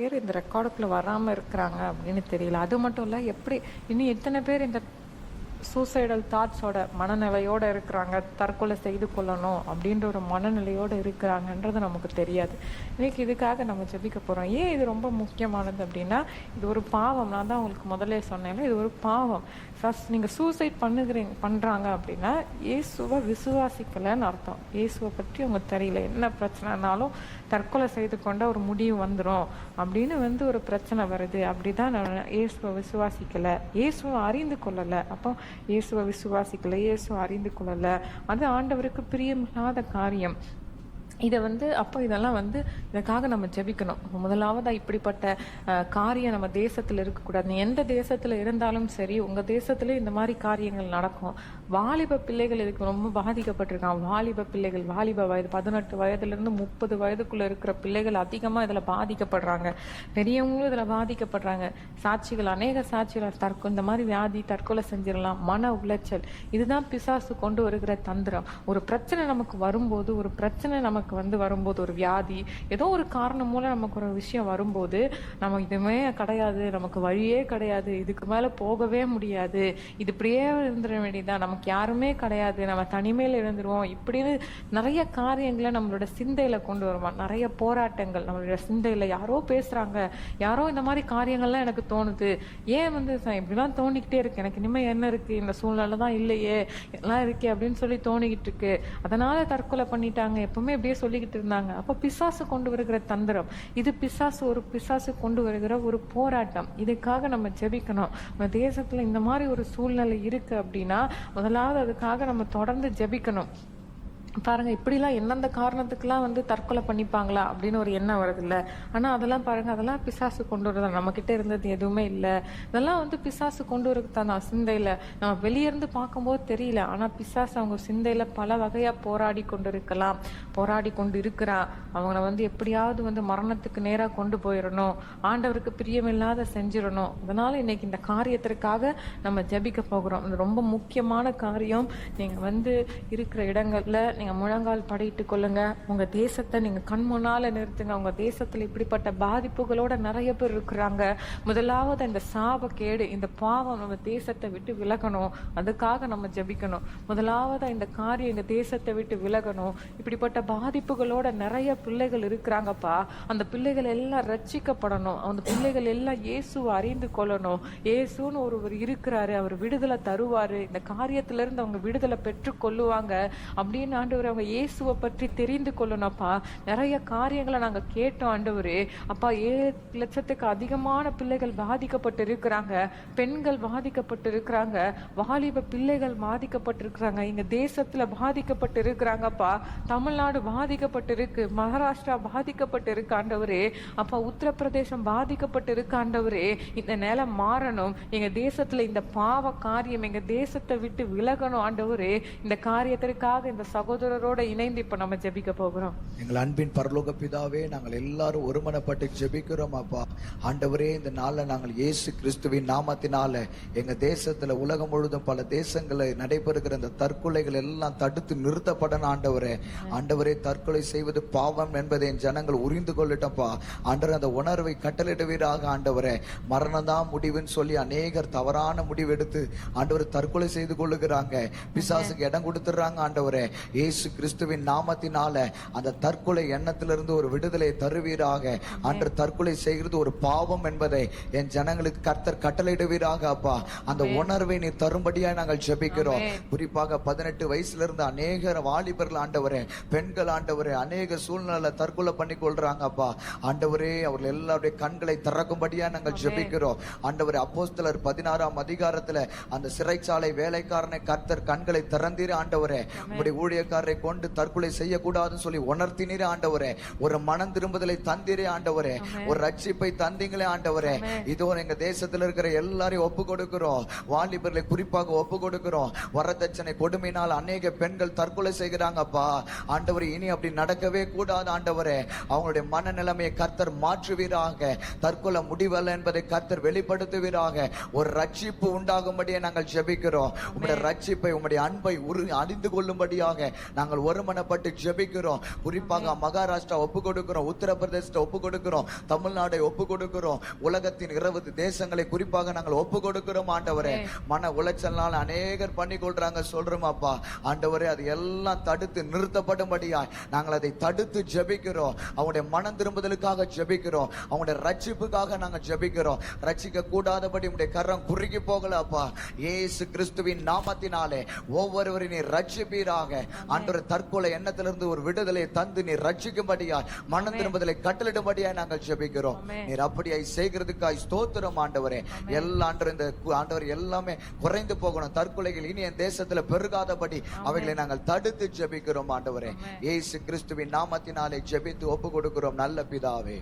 பேர் இந்த ரெக்கார்டுக்குள்ள வராம இருக்கிறாங்க அப்படின்னு தெரியல. அது மட்டும் இல்ல, எப்படி இன்னும் எத்தனை பேர் இந்த சூசைடல் தாட்ஸோட மனநிலையோட இருக்கிறாங்க, தற்கொலை செய்து கொள்ளணும் அப்படின்ற ஒரு மனநிலையோட இருக்கிறாங்கன்றது நமக்கு தெரியாது. இன்னைக்கு இதுக்காக நம்ம ஜெபிக்க போறோம். ஏன் இது ரொம்ப முக்கியமானது அப்படின்னா, இது ஒரு பாவம். நான் தான் உங்களுக்கு முதல்ல சொன்னேன்ல, இது ஒரு பாவம். ஃபர்ஸ்ட் நீங்க சூசைட் பண்றாங்க அப்படின்னா இயேசுவை விசுவாசிக்கலன்னு அர்த்தம். இயேசுவை பற்றி அவங்க தெரியல, என்ன பிரச்சனைனாலும் தற்கொலை செய்து கொண்ட ஒரு முடிவு வந்துடும் அப்படின்னு ஒரு பிரச்சனை வருது. அப்படிதான் இயேசுவை விசுவாசிக்கல, இயேசுவை அறிந்து கொள்ளல. அப்போ இயேசுவை விசுவாசிக்கல, இயேசுவை அறிந்து கொள்ளல, அது ஆண்டவருக்கு பிரியமில்லாத காரியம். இதை அப்போ இதெல்லாம் இதுக்காக நம்ம ஜெபிக்கணும். முதலாவதா இப்படிப்பட்ட காரியம் நம்ம தேசத்துல இருக்கக்கூடாது. நீ எந்த தேசத்துல இருந்தாலும் சரி, உங்க தேசத்துல இந்த மாதிரி காரியங்கள் நடக்கும். வாலிப பிள்ளைகள் இதுக்கு ரொம்ப பாதிக்கப்பட்டிருக்காங்க. வாலிப பிள்ளைகள், வாலிப வயது 18 வயதுல இருந்து 30 வயதுக்குள்ள இருக்கிற பிள்ளைகள் அதிகமா இதுல பாதிக்கப்படுறாங்க. பெரியவங்களும் இதுல பாதிக்கப்படுறாங்க. சாட்சிகள், அநேக சாட்சிகள் இந்த மாதிரி வியாதி, தற்கொலை செஞ்சிடலாம், மன உளைச்சல், இதுதான் பிசாசு கொண்டு வருகிற தந்திரம். ஒரு பிரச்சனை நமக்கு வரும்போது, ஒரு பிரச்சனை நமக்கு வரும்போது, ஒரு வியாதி, ஏதோ ஒரு காரணம் மூலம் நமக்கு ஒரு விஷயம் வரும்போது, நம்ம இதுமே கிடையாது, நமக்கு வழியே கிடையாது, இதுக்கு மேல போகவே முடியாது, இது இப்படியே இருந்துட வேண்டியதான், நமக்கு யாருமே கிடையாது, நம்ம தனிமையில இருந்துருவோம், இப்படின்னு நிறைய காரியங்களை நம்மளோட சிந்தையில கொண்டு வருவான். நிறைய போராட்டங்கள் நம்மளோட சிந்தையில, யாரோ பேசுறாங்க, யாரோ இந்த மாதிரி காரியங்கள்லாம் எனக்கு தோணுது, ஏன் இப்படிலாம் தோணிக்கிட்டே இருக்கு, எனக்கு இனிமே என்ன இருக்கு, இந்த சூழ்நிலை தான் இல்லையே, எல்லாம் இருக்கே அப்படின்னு சொல்லி தோணிக்கிட்டு இருக்கு, அதனால தற்கொலை பண்ணிட்டாங்க, எப்பவுமே இப்படியே சொல்லிக்கிட்டு இருந்தாங்க. அப்ப பிசாசு கொண்டு வருகிற தந்திரம் இது. பிசாசு கொண்டு வருகிற ஒரு போராட்டம். இதுக்காக நம்ம ஜெபிக்கணும். நம்ம தேசத்துல இந்த மாதிரி ஒரு சூழ்நிலை இருக்கு அப்படின்னா முதலாவது அதுக்காக நம்ம தொடர்ந்து ஜெபிக்கணும். பாருங்க, இப்படிலாம் எந்தெந்த காரணத்துக்குலாம் தற்கொலை பண்ணிப்பாங்களா அப்படின்னு ஒரு எண்ணம் வருது இல்ல. ஆனா அதெல்லாம் பாருங்க, அதெல்லாம் பிசாசு கொண்டு வருதான். நம்ம கிட்ட இருந்தது எதுவுமே இல்லை, இதெல்லாம் பிசாசு கொண்டு வருதான் சிந்தையில. நம்ம வெளியிருந்து பார்க்கும்போது தெரியல, ஆனா பிசாசு அவங்க சிந்தையில பல வகையா போராடி கொண்டு இருக்கலாம், போராடி கொண்டு இருக்கிறான். அவங்கள எப்படியாவது மரணத்துக்கு நேரா கொண்டு போயிடணும், ஆண்டவருக்கு பிரியமில்லாத செஞ்சிடணும். அதனால இன்னைக்கு இந்த காரியத்திற்காக நம்ம ஜெபிக்க போகிறோம். இது ரொம்ப முக்கியமான காரியம். நீங்க இருக்கிற இடங்கள்ல நீங்க முழங்கால் படிட்டு கொள்ளுங்க. உங்க தேசத்தை நீங்க கண் முன்னால நிறுத்துங்க. உங்க தேசத்துல இப்படிப்பட்ட பாதிப்புகளோட நிறைய பேர் இருக்கிறாங்க. முதலாவது இந்த சாபக்கேடு, இந்த பாவம் நம்ம தேசத்தை விட்டு விலகணும். அதுக்காக நம்ம ஜெபிக்கணும். முதலாவது இந்த காரியம் எங்க தேசத்தை விட்டு விலகணும். இப்படிப்பட்ட பாதிப்புகளோட நிறைய பிள்ளைகள் இருக்கிறாங்கப்பா. அந்த பிள்ளைகள் எல்லாம் ரட்சிக்கப்படணும். அந்த பிள்ளைகள் எல்லாம் இயேசுவை அறிந்து கொள்ளணும். இயேசுன்னு ஒருவர் இருக்கிறாரு, அவர் விடுதலை தருவாரு, இந்த காரியத்துல இருந்து அவங்க விடுதலை பெற்று கொள்ளுவாங்க அப்படின்னு ஆண்டவர் அவங்க இயேசுவை பற்றி தெரிந்து கொள்ளணும்ப்பா. நிறைய காரியங்களை நாங்க கேட்டோம் ஆண்டவரே. அப்பா, 7 லட்சத்துக்கு அதிகமான பிள்ளைகள் பாதிக்கப்பட்டு இருக்கிறாங்க, பெண்கள் பாதிக்கப்பட்டு இருக்கிறாங்க, வாலிப பிள்ளைகள் பாதிக்கப்பட்டு இருக்கிறாங்க, எங்க தேசத்துல பாதிக்கப்பட்டு இருக்கிறாங்கப்பா. தமிழ்நாடு பாதிக்கப்பட்டு இருக்கு, மகாராஷ்டிரா பாதிக்கப்பட்டு இருக்கு ஆண்டவரே. அப்பா, உத்தரப்பிரதேசம் பாதிக்கப்பட்டு இருக்கு ஆண்டவரே. இந்த நிலை மாறணும். எங்க தேசத்துல இந்த பாவ காரியம் எங்க தேசத்தை விட்டு விலகணும் ஆண்டவரே. இந்த காரியத்திற்காக இந்த சகோதரரோட இணைந்து இப்ப நம்ம ஜெபிக்க போகிறோம். எங்கள் அன்பின் பரலோக பிதாவே, நாங்கள் எல்லாரும் ஒருமனப்பட்டு ஜெபிக்கிறோம் அப்பா. ஆண்டவரே, இந்த நாள்ல நாங்கள் இயேசு கிறிஸ்துவின் நாமத்தினால எங்க தேசத்துல, உலகம் முழுதும் பல தேசங்களில் நடைபெறுகிற இந்த தற்கொலைகள் எல்லாம் தடுத்து நிறுத்தப்படணும் ஆண்டவரே. ஆண்டவரே, தற்கொலை செய்வது பாவம் என்பதை என் ஜனங்கள் உரிந்து கொள்ளட்டப்பா. ஆண்டவர், அந்த உணர்வை கட்டளிடுவீராக ஆண்டவரே. மரணம் தான் முடிவுன்னு சொல்லி அநேகர் தவறான முடிவு எடுத்து ஆண்டவர் தற்கொலை செய்து கொள்ளுகிறாங்க, பிசாசுக்கு இடம் கொடுத்துறாங்க ஆண்டவரே. இயேசு கிறிஸ்துவின் நாமத்தினால அந்த தற்கொலை எண்ணத்திலிருந்து ஒரு விடுதலை தருவீராக. அன்று தற்கொலை செய்கிறது ஒரு பாவம் என்பதை என் ஜனங்களுக்கு கர்த்தர் கட்டளையிடுவீராக அப்பா. அந்த உணர்வை நீ தரும்படியா நாங்கள் ஜெபிக்கிறோம். குறிப்பாக 18 வயசுல இருந்து அநேக வாலிபர்கள் ஆண்டவரே, பெண்கள் ஆண்டவரே, அநேக சூழ்நிலை தற்கொலை பண்ணி கொள்றாங்க அப்பா. ஆண்டவரே, அவர்கள் எல்லாருடைய கண்களை திறக்கும்படியா நாங்கள் ஜெபிக்கிறோம் ஆண்டவரே. அப்போஸ்தலர் 16ஆம் அதிகாரத்துல அந்த சிறைச்சாலை வேலைக்காரனை கர்த்தர் கண்களை திறந்தீரே ஆண்டவரே. உங்களுடைய ஊழியக்காரரை கொண்டு தற்கொலை செய்யக்கூடாதுன்னு சொல்லி உணர்த்தினீரே ஆண்டவரே. ஒரு மனம் திரும்புதலை தந்தீரே ஆண்டவரே. ஒரு ரட்சிப்பை தந்தீங்களே ஆண்டவரே. இதோ எங்க தேசத்துல இருக்கிற எல்லாரையும் ஒப்பு கொடுக்கிறோம். வாலிபர்களை குறிப்பாக ஒப்பு கொடுக்கிறோம். வரதட்சணை கொடுமையினால் அநேக பெண்கள் தற்கொலை செய்கிறாங்கப்பா. ஆண்டவரே, இனி அப்படி நடக்கவே கூடாது ஆண்டவரே. அவங்களுடைய மனநிலைமையை கர்த்தர் மாற்றுவீராக. தற்கொலை முடிவல்ல என்பதை கர்த்தர் வெளிப்படுத்துவீராக. ஒரு ரட்சிப்பு உண்டாகும்படியே நாங்கள் ஜெபிக்கிறோம். உங்களுடைய ரட்சிப்பை, உங்களுடைய அன்பை அறிந்து கொள்ளும்படியாக நாங்கள் ஒருமனப்பட்டு ஜெபிக்கிறோம். குறிப்பாக மகாராஷ்டிரா ஒப்பு கொடுக்கிறோம், உத்தரப்பிரதேசத்தை ஒப்பு கொடுக்கிறோம், தமிழ்நாடை ஒப்பு கொடுக்கிறோம், உலகத்தின் 20 தேசங்களை குறிப்பாக நாங்கள் ஒப்பு கொடுக்கிறோம். ஆண்டவரே, மன உளைச்சல்னால அநேகர் பண்ணி கொள்றாங்க சொல்றோமாப்பா. ஆண்டவரே, அது எல்லாம் தடுத்து நிறுத்தப்படும்படியாய் நாங்கள் அதை தடுத்து ஜெபிக்கிறோம். அவங்களுடைய மனம் திரும்புதலுக்காக ஜெபிக்கிறோம், அவங்களுடைய ரட்சிப்புக்காக நாங்கள் ஜெபிக்கிறோம். ரட்சிக்க கூடாதபடி உடைய கரம் குறுகி போகல அப்பா. இயேசு கிறிஸ்துவின் நாமத்தினாலே ஒவ்வொருவரையும் நீ ரட்சிப்பீராக. ஆண்டவரே, தற்கொலை எண்ணத்திலிருந்து ஒரு விடுதலை தந்து நீ ரட்சிக்கும்படியாய் மனம் திரும்புதலை கட்டளிடும்படியாய் நாங்கள் ஜெபிக்கிறோம். நீர் அப்படியாய் செய்கிறதுக்காய் ஸ்தோத்திரம் ஆண்டவரே. எல்லா ஆண்டவர் எல்லாமே குறைந்து போகணும், தற்கொலைகள் இனி என் தேசத்துல பெருகாதபடி அவைகளை நாங்கள் தடுத்து ஜெபிக்கிறோம் ஆண்டவரே. இயேசு கிறிஸ்துவின் நாமத்தினாலே ஜெபித்து ஒப்பு கொடுக்கிறோம் நல்ல பிதாவே.